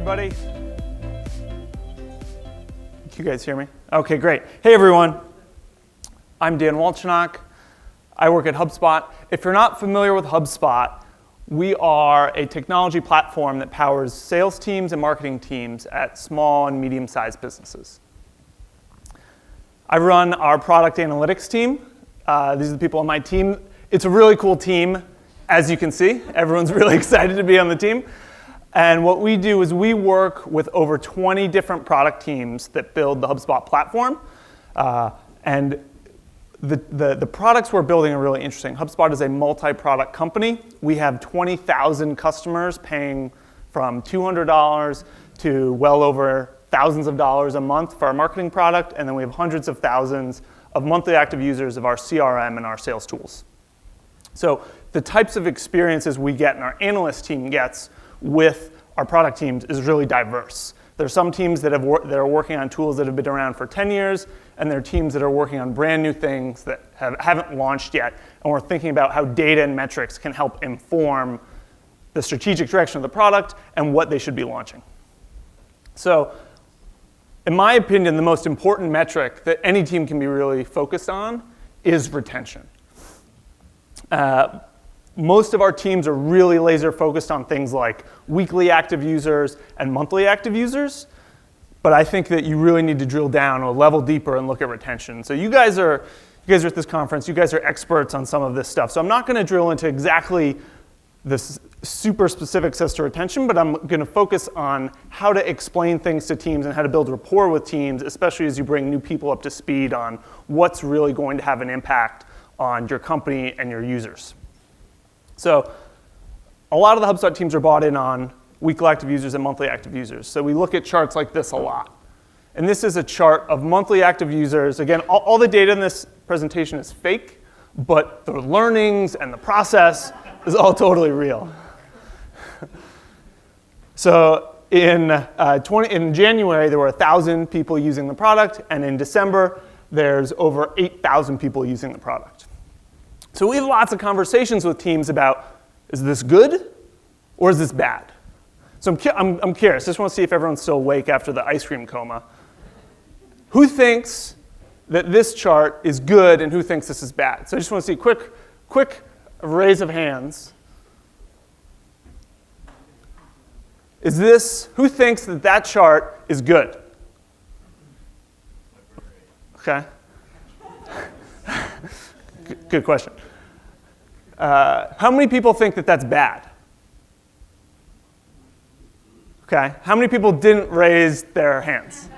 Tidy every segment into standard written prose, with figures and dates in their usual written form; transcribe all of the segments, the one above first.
everybody. Can you guys hear me? Okay, great. Hey, everyone. I'm Dan Wolchonok. I work at HubSpot. If you're not familiar with HubSpot, we are a technology platform that powers sales teams and marketing teams at small and medium-sized businesses. I run our product analytics team. These are the people on my team. It's a really cool team, as you can see. Everyone's really excited to be on the team. And what we do is we work with over 20 different product teams that build the HubSpot platform. And the products we're building are really interesting. HubSpot is a multi-product company. We have 20,000 customers paying from $200 to well over thousands of dollars a month for our marketing product. And then we have hundreds of thousands of monthly active users of our CRM and our sales tools. So the types of experiences we get and our analyst team gets with our product teams is really diverse. There are some teams that are working on tools that have been around for 10 years, and there are teams that are working on brand new things that haven't launched yet, and we're thinking about how data and metrics can help inform the strategic direction of the product and what they should be launching. So, in my opinion, the most important metric that any team can be really focused on is retention. Most of our teams are really laser focused on things like weekly active users and monthly active users, but I think that you really need to drill down a level deeper and look at retention. So you guys are at this conference, you guys are experts on some of this stuff. So I'm not going to drill into exactly this super specifics as to retention, but I'm going to focus on how to explain things to teams and how to build rapport with teams, especially as you bring new people up to speed on what's really going to have an impact on your company and your users. So a lot of the HubSpot teams are bought in on weekly active users and monthly active users. So we look at charts like this a lot. And this is a chart of monthly active users. Again, all the data in this presentation is fake, but the learnings and the process is all totally real. So in January, there were 1,000 people using the product, and in December, there's over 8,000 people using the product. So we have lots of conversations with teams about, is this good or is this bad? So I'm curious. I just want to see if everyone's still awake after the ice cream coma. Who thinks that this chart is good and who thinks this is bad? So I just want to see a quick raise of hands. Who thinks that chart is good? Okay. Good question. How many people think that that's bad? Okay. How many people didn't raise their hands?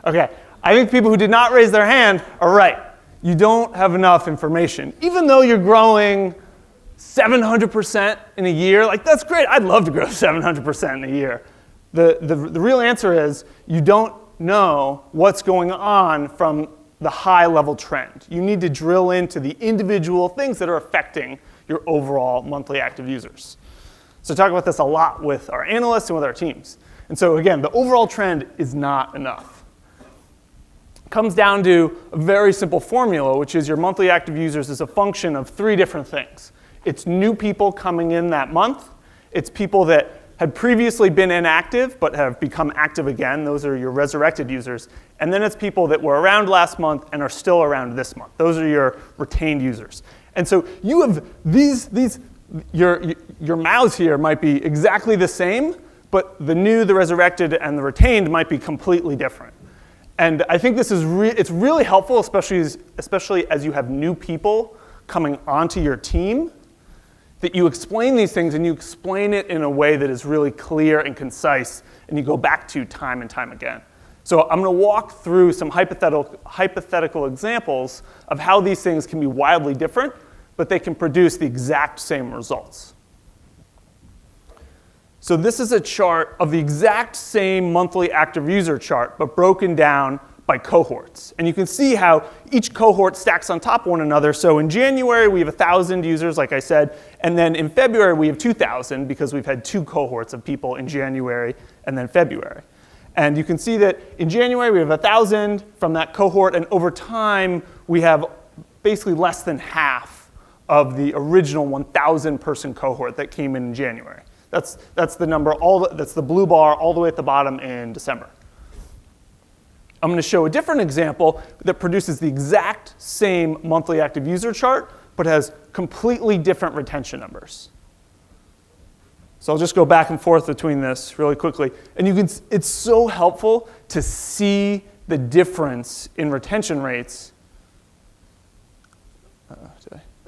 Okay. I think people who did not raise their hand are right. You don't have enough information. Even though you're growing 700% in a year, like that's great. I'd love to grow 700% in a year. The real answer is you don't know what's going on from the high-level trend. You need to drill into the individual things that are affecting your overall monthly active users. So I talk about this a lot with our analysts and with our teams. And so again, the overall trend is not enough. It comes down to a very simple formula, which is your monthly active users is a function of three different things. It's new people coming in that month. It's people that had previously been inactive but have become active again. Those are your resurrected users. And then it's people that were around last month and are still around this month. Those are your retained users. And so you have your mouths here might be exactly the same, but the new, the resurrected, and the retained might be completely different. And I think this is it's really helpful, especially as you have new people coming onto your team, that you explain these things and you explain it in a way that is really clear and concise and you go back to time and time again. So I'm going to walk through some hypothetical examples of how these things can be wildly different, but they can produce the exact same results. So this is a chart of the exact same monthly active user chart, but broken down by cohorts. And you can see how each cohort stacks on top of one another. So in January, we have 1,000 users, like I said. And then in February, we have 2,000 because we've had two cohorts of people in January and then February. And you can see that in January, we have 1,000 from that cohort. And over time, we have basically less than half of the original 1,000 person cohort that came in January. That's the number, that's the blue bar all the way at the bottom in December. I'm going to show a different example that produces the exact same monthly active user chart, but has completely different retention numbers. So I'll just go back and forth between this really quickly. And it's so helpful to see the difference in retention rates.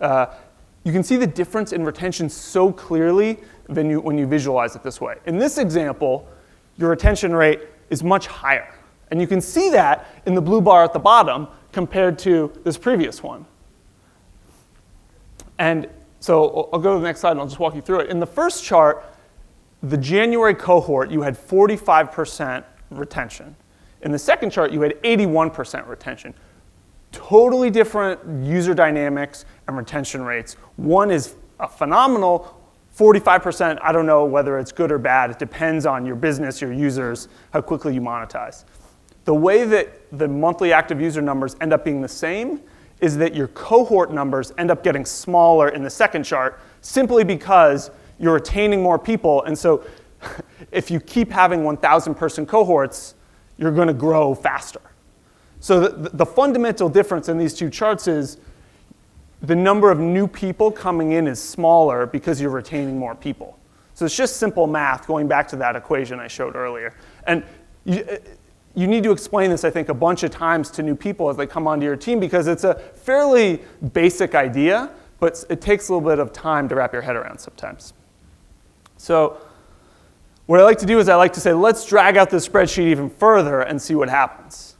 You can see the difference in retention so clearly when you visualize it this way. In this example, your retention rate is much higher. And you can see that in the blue bar at the bottom compared to this previous one. And so I'll go to the next slide and I'll just walk you through it. In the first chart, the January cohort, you had 45% retention. In the second chart, you had 81% retention. Totally different user dynamics and retention rates. One is a phenomenal 45%. I don't know whether it's good or bad. It depends on your business, your users, how quickly you monetize. The way that the monthly active user numbers end up being the same is that your cohort numbers end up getting smaller in the second chart simply because you're retaining more people. And so if you keep having 1,000 person cohorts, you're going to grow faster. So the fundamental difference in these two charts is the number of new people coming in is smaller because you're retaining more people. So it's just simple math going back to that equation I showed earlier. And you need to explain this, I think, a bunch of times to new people as they come onto your team because it's a fairly basic idea, but it takes a little bit of time to wrap your head around sometimes. So what I like to do is I like to say, let's drag out this spreadsheet even further and see what happens.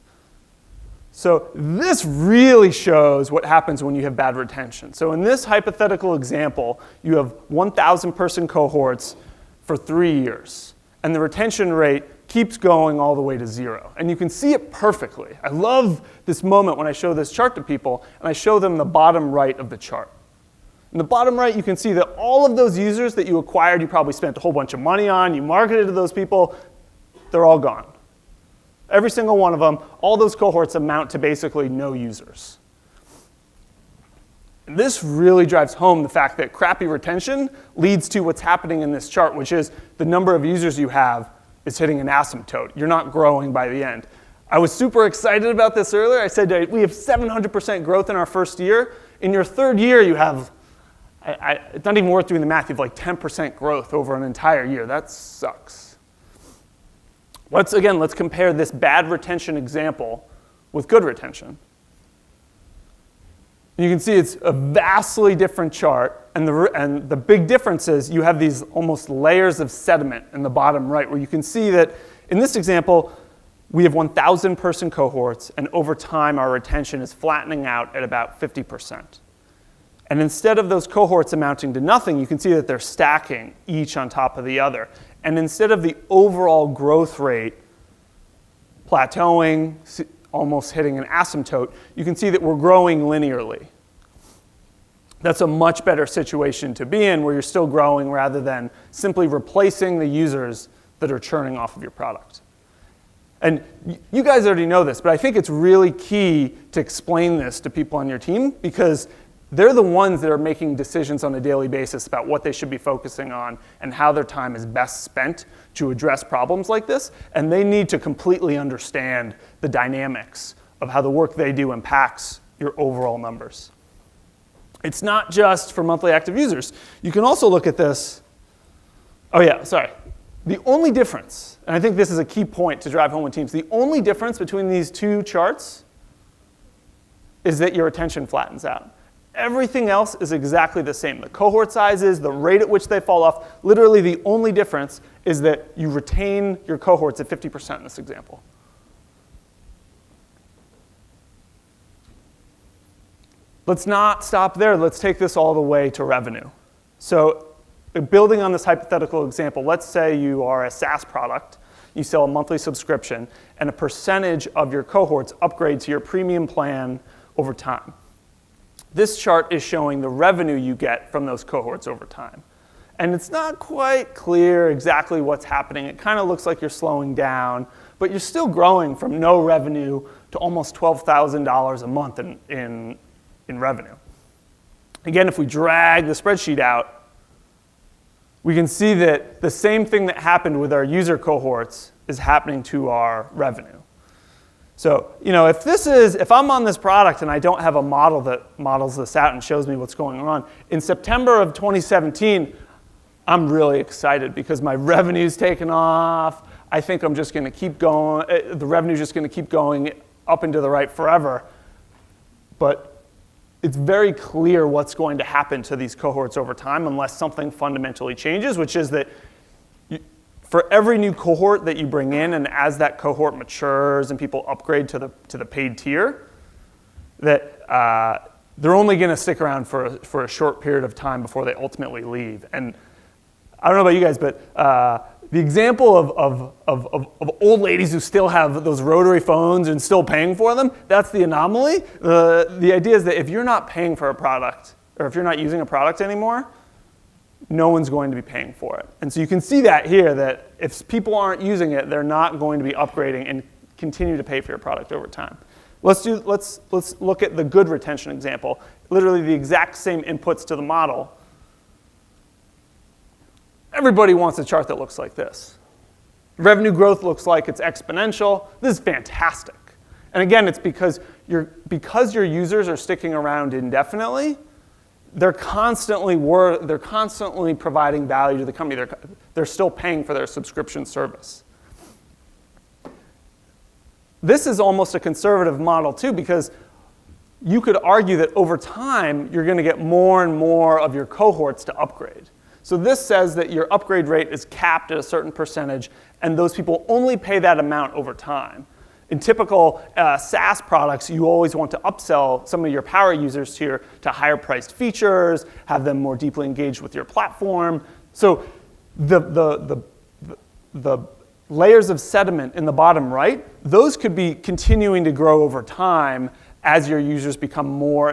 So this really shows what happens when you have bad retention. So in this hypothetical example, you have 1,000 person cohorts for 3 years, and the retention rate keeps going all the way to 0. And you can see it perfectly. I love this moment when I show this chart to people, and I show them the bottom right of the chart. In the bottom right, you can see that all of those users that you acquired, you probably spent a whole bunch of money on, you marketed to those people, they're all gone. Every single one of them, all those cohorts amount to basically no users. And this really drives home the fact that crappy retention leads to what's happening in this chart, which is the number of users you have is hitting an asymptote. You're not growing by the end. I was super excited about this earlier. I said we have 700% growth in our first year. In your third year, you have, it's not even worth doing the math, you have like 10% growth over an entire year. That sucks. Let's compare this bad retention example with good retention. You can see it's a vastly different chart, and the big difference is you have these almost layers of sediment in the bottom right, where you can see that in this example, we have 1,000 person cohorts, and over time our retention is flattening out at about 50%. And instead of those cohorts amounting to nothing, you can see that they're stacking each on top of the other. And instead of the overall growth rate plateauing, almost hitting an asymptote, you can see that we're growing linearly. That's a much better situation to be in, where you're still growing rather than simply replacing the users that are churning off of your product. And you guys already know this, but I think it's really key to explain this to people on your team, because they're the ones that are making decisions on a daily basis about what they should be focusing on and how their time is best spent to address problems like this. And they need to completely understand the dynamics of how the work they do impacts your overall numbers. It's not just for monthly active users. You can also look at this. Oh yeah, sorry. The only difference, and I think this is a key point to drive home with teams, the only difference between these two charts is that your retention flattens out. Everything else is exactly the same. The cohort sizes, the rate at which they fall off, literally the only difference is that you retain your cohorts at 50% in this example. Let's not stop there. Let's take this all the way to revenue. So building on this hypothetical example, let's say you are a SaaS product, you sell a monthly subscription, and a percentage of your cohorts upgrade to your premium plan over time. This chart is showing the revenue you get from those cohorts over time. And it's not quite clear exactly what's happening. It kind of looks like you're slowing down, but you're still growing from no revenue to almost $12,000 a month in revenue. Again, if we drag the spreadsheet out, we can see that the same thing that happened with our user cohorts is happening to our revenue. So, if I'm on this product and I don't have a model that models this out and shows me what's going on, in September of 2017, I'm really excited because my revenue's taken off. I think I'm just going to keep going. The revenue's just going to keep going up and to the right forever. But it's very clear what's going to happen to these cohorts over time unless something fundamentally changes, which is that for every new cohort that you bring in, and as that cohort matures and people upgrade to the paid tier, that they're only going to stick around for a short period of time before they ultimately leave. And I don't know about you guys, but the example of old ladies who still have those rotary phones and still paying for them, that's the anomaly. The idea is that if you're not paying for a product, or if you're not using a product anymore, no one's going to be paying for it. And so you can see that here, that if people aren't using it, they're not going to be upgrading and continue to pay for your product over time. Let's look at the good retention example. Literally the exact same inputs to the model. Everybody wants a chart that looks like this. Revenue growth looks like it's exponential. This is fantastic. And again, it's because your users are sticking around indefinitely. They're constantly providing value to the company. They're still paying for their subscription service. This is almost a conservative model too, because you could argue that over time, you're going to get more and more of your cohorts to upgrade. So this says that your upgrade rate is capped at a certain percentage, and those people only pay that amount over time. In typical SaaS products, you always want to upsell some of your power users to higher priced features, have them more deeply engaged with your platform. So the layers of sediment in the bottom right, those could be continuing to grow over time as your users become more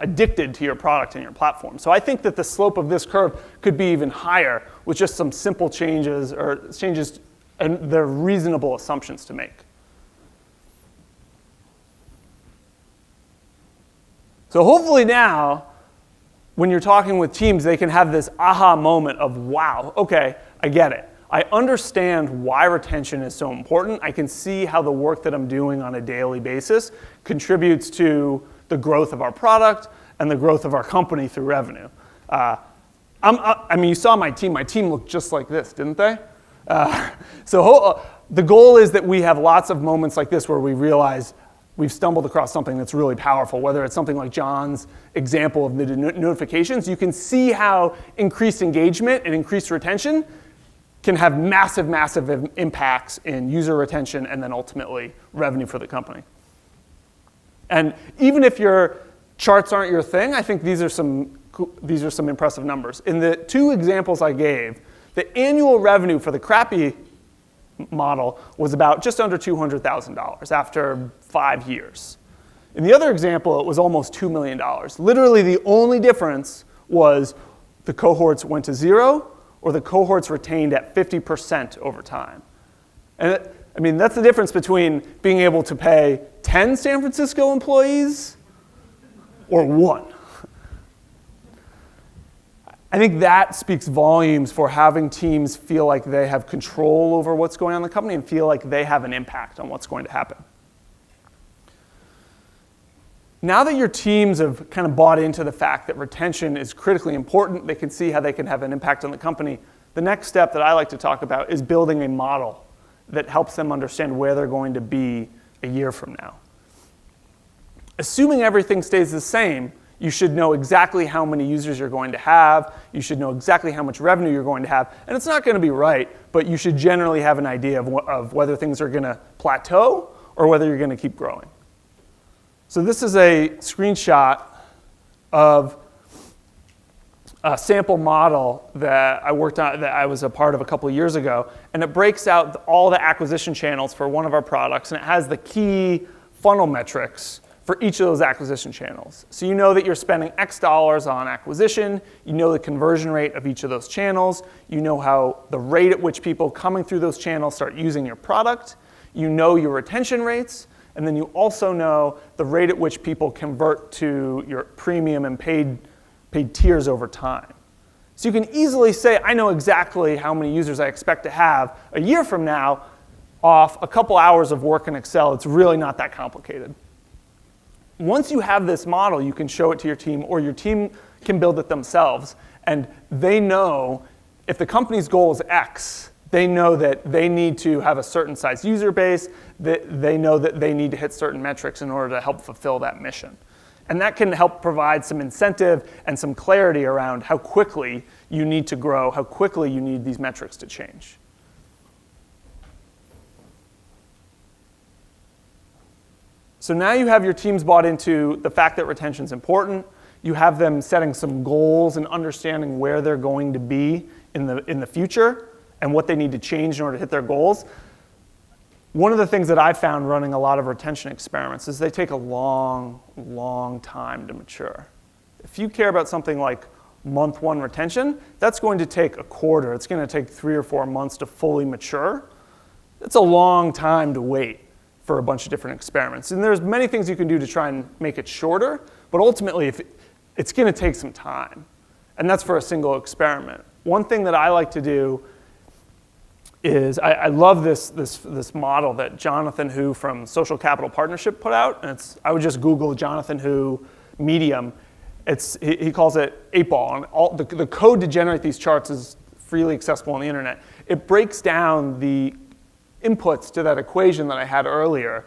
addicted to your product and your platform. So I think that the slope of this curve could be even higher with just some simple changes, and they're reasonable assumptions to make. So hopefully now, when you're talking with teams, they can have this aha moment of, wow, okay, I get it. I understand why retention is so important. I can see how the work that I'm doing on a daily basis contributes to the growth of our product and the growth of our company through revenue. You saw my team. My team looked just like this, didn't they? The goal is that we have lots of moments like this where we realize we've stumbled across something that's really powerful, whether it's something like John's example of the notifications. You can see how increased engagement and increased retention can have massive, massive impacts in user retention and then ultimately revenue for the company. And even if your charts aren't your thing, I think these are some impressive numbers. In the two examples I gave, the annual revenue for the crappy model was about just under $200,000 after 5 years. In the other example, it was almost $2 million. Literally, the only difference was the cohorts went to zero or the cohorts retained at 50% over time. And that's the difference between being able to pay 10 San Francisco employees or 1. I think that speaks volumes for having teams feel like they have control over what's going on in the company and feel like they have an impact on what's going to happen. Now that your teams have kind of bought into the fact that retention is critically important, they can see how they can have an impact on the company, the next step that I like to talk about is building a model that helps them understand where they're going to be a year from now. Assuming everything stays the same, you should know exactly how many users you're going to have. You should know exactly how much revenue you're going to have. And it's not going to be right, but you should generally have an idea of whether things are going to plateau or whether you're going to keep growing. So this is a screenshot of a sample model that I worked on, that I was a part of a couple of years ago. And it breaks out all the acquisition channels for one of our products. And it has the key funnel metrics for each of those acquisition channels. So you know that you're spending X dollars on acquisition, you know the conversion rate of each of those channels, you know how the rate at which people coming through those channels start using your product, you know your retention rates, and then you also know the rate at which people convert to your premium and paid tiers over time. So you can easily say, I know exactly how many users I expect to have a year from now off a couple hours of work in Excel. It's really not that complicated. Once you have this model, you can show it to your team, or your team can build it themselves. And they know if the company's goal is X, they know that they need to have a certain size user base, that they know that they need to hit certain metrics in order to help fulfill that mission. And that can help provide some incentive and some clarity around how quickly you need to grow, how quickly you need these metrics to change. So now you have your teams bought into the fact that retention is important. You have them setting some goals and understanding where they're going to be in the future and what they need to change in order to hit their goals. One of the things that I've found running a lot of retention experiments is they take a long, long time to mature. If you care about something like month 1 retention, that's going to take a quarter. It's going to take 3 or 4 months to fully mature. It's a long time to wait for a bunch of different experiments. And there's many things you can do to try and make it shorter, but ultimately it's going to take some time. And that's for a single experiment. One thing that I like to do is I love this model that Jonathan Hu from Social Capital Partnership put out. And I would just Google Jonathan Hu Medium. He calls it 8-ball. And all the code to generate these charts is freely accessible on the internet. It breaks down the inputs to that equation that I had earlier.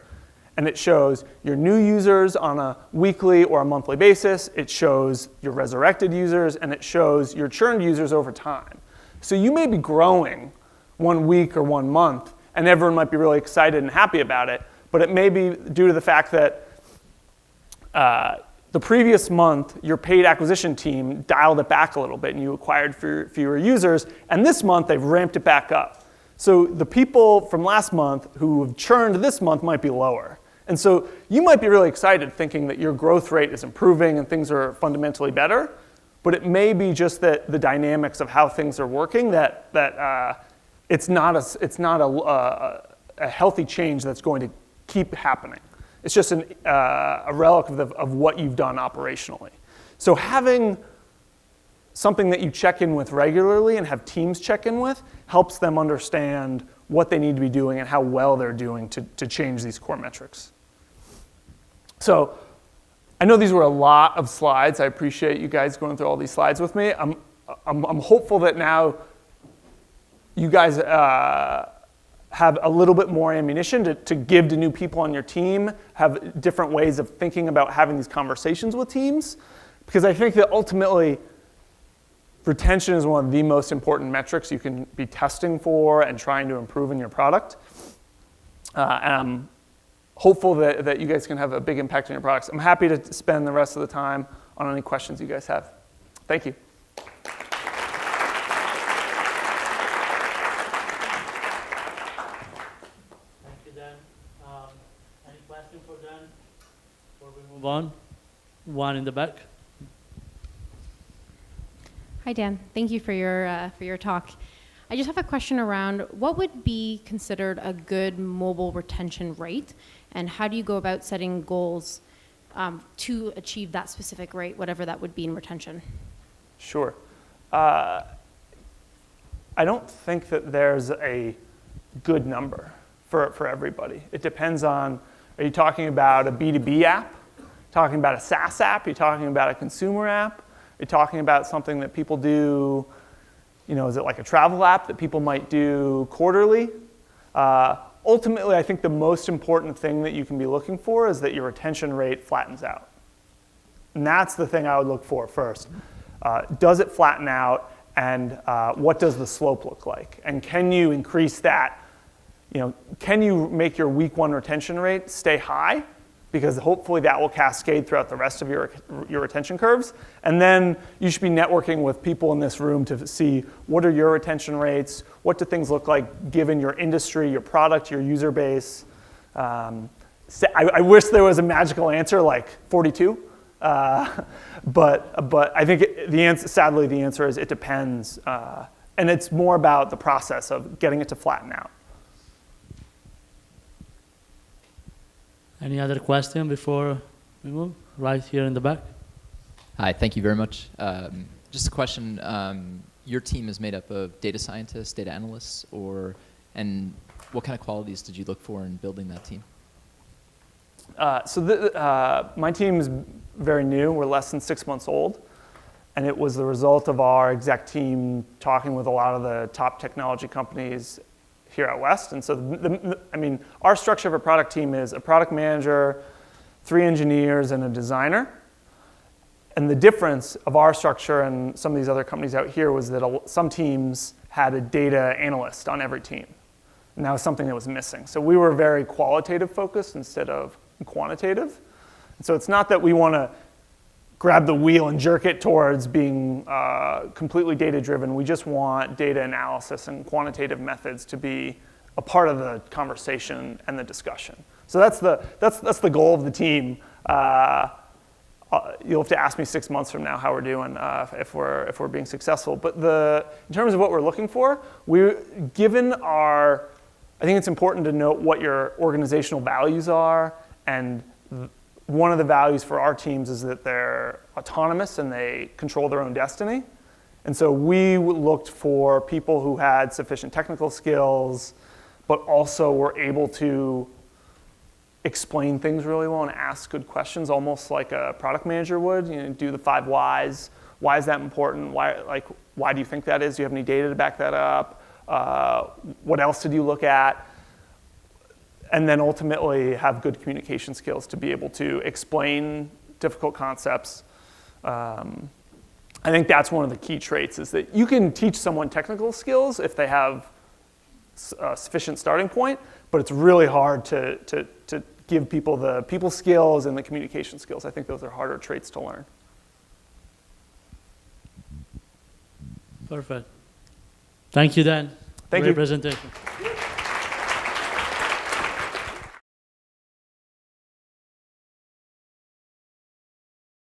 And it shows your new users on a weekly or a monthly basis. It shows your resurrected users. And it shows your churned users over time. So you may be growing 1 week or 1 month, and everyone might be really excited and happy about it. But it may be due to the fact that the previous month, your paid acquisition team dialed it back a little bit, and you acquired fewer users. And this month, they've ramped it back up. So the people from last month who have churned this month might be lower. And so you might be really excited thinking that your growth rate is improving and things are fundamentally better. But it may be just that the dynamics of how things are working that it's not a healthy change that's going to keep happening. It's just a relic of what you've done operationally. So having something that you check in with regularly and have teams check in with helps them understand what they need to be doing and how well they're doing to change these core metrics. So I know these were a lot of slides. I appreciate you guys going through all these slides with me. I'm hopeful that now you guys have a little bit more ammunition to give to new people on your team, have different ways of thinking about having these conversations with teams. Because I think that ultimately, retention is one of the most important metrics you can be testing for and trying to improve in your product. And I'm hopeful that you guys can have a big impact on your products. I'm happy to spend the rest of the time on any questions you guys have. Thank you. Move on. One in the back. Hi, Dan. Thank you for your talk. I just have a question around what would be considered a good mobile retention rate, and how do you go about setting goals to achieve that specific rate, whatever that would be in retention? Sure. I don't think that there's a good number for everybody. It depends on, are you talking about a B2B app? Talking about a SaaS app? Are you talking about a consumer app? Are you talking about something that people do, is it like a travel app that people might do quarterly? Ultimately, I think the most important thing that you can be looking for is that your retention rate flattens out. And that's the thing I would look for first. Does it flatten out, and what does the slope look like? And can you increase that? Can you make your week 1 retention rate stay high? Because hopefully that will cascade throughout the rest of your retention curves. And then you should be networking with people in this room to see what are your retention rates, what do things look like given your industry, your product, your user base. I wish there was a magical answer like 42, but I think sadly the answer is it depends. And it's more about the process of getting it to flatten out. Any other question before we move? Right here in the back. Hi, thank you very much. Just a question. Your team is made up of data scientists, data analysts, and what kind of qualities did you look for in building that team? My team's very new. We're less than 6 months old. And it was the result of our exec team talking with a lot of the top technology companies here at West. And so, our structure of a product team is a product manager, 3 engineers, and a designer. And the difference of our structure and some of these other companies out here was that some teams had a data analyst on every team. And that was something that was missing. So we were very qualitative focused instead of quantitative. And so it's not that we want to grab the wheel and jerk it towards being completely data driven. We just want data analysis and quantitative methods to be a part of the conversation and the discussion. So that's the goal of the team. You'll have to ask me 6 months from now how we're doing if we're being successful. But in terms of what we're looking for, I think it's important to note what your organizational values are. And one of the values for our teams is that they're autonomous and they control their own destiny. And so we looked for people who had sufficient technical skills, but also were able to explain things really well and ask good questions, almost like a product manager would. Do the 5 whys. Why is that important? Why do you think that is? Do you have any data to back that up? What else did you look at? And then ultimately have good communication skills to be able to explain difficult concepts. I think that's one of the key traits, is that you can teach someone technical skills if they have a sufficient starting point, but it's really hard to give people the people skills and the communication skills. I think those are harder traits to learn. Perfect. Thank you, Dan. Thank Great you. presentation.